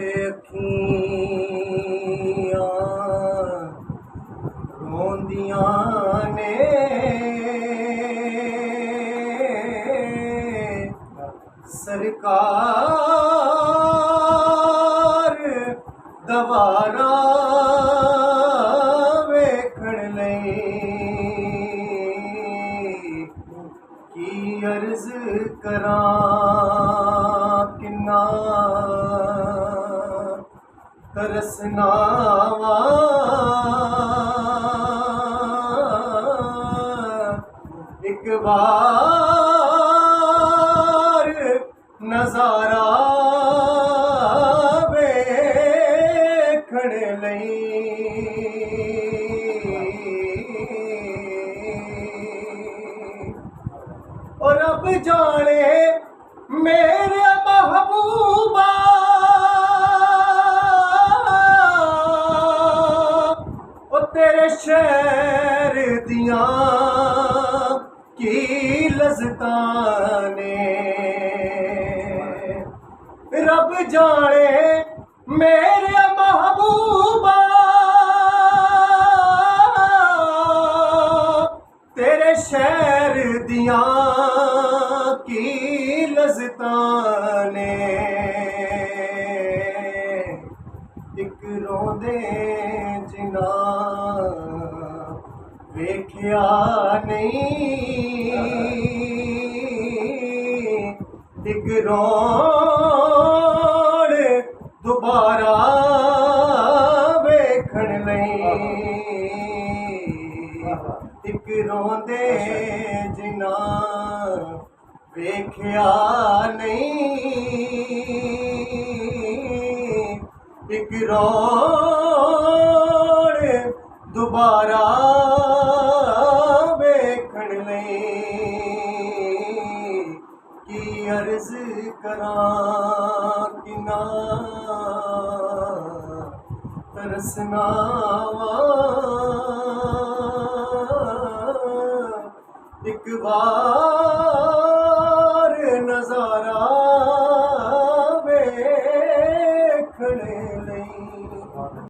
ਅੱਖੀਆਂ ਰੋਂਦੀਆਂ ਨੇ ਸਰਕਾਰ ਦਵਾਰਾ ਵੇਖਣ ਲਈ ਕੀ ਅਰਜ਼ ਕਰਾਂ ਕਿੰਨਾ ਤਰਸਨਾਵਾ ਇੱਕ ਵਾਰ ਨਜ਼ਾਰਾ ਵੇਖਣ ਲਈ ਔਰ ਰੱਬ ਜਾਣੇ ਮੇਰੇ ਮਹਬੂਬਾ तेरे शहर दियां की लज़्ज़तां ने रब जाने मेरे महबूबा तेरे शहर दियां की लज़्ज़तां ने एक रोंदे जिना ਵੇਖਿਆ ਨਹੀਂ ਇੱਕ ਰੋਣ ਦੁਬਾਰਾ ਵੇਖਣ ਲਈ ਇੱਕ ਰੋਂਦੇ ਜਿਨਾ ਵੇਖਿਆ ਨਹੀਂ ਇੱਕ ਰੋਣ ਦੁਬਾਰਾ ਵੇਖਣ ਲਈ ਕੀ ਅਰਜ਼ ਕਰਾਂ ਕਿੰਨਾ ਤਰਸਨਾਵਾ ਇੱਕ ਵਾਰ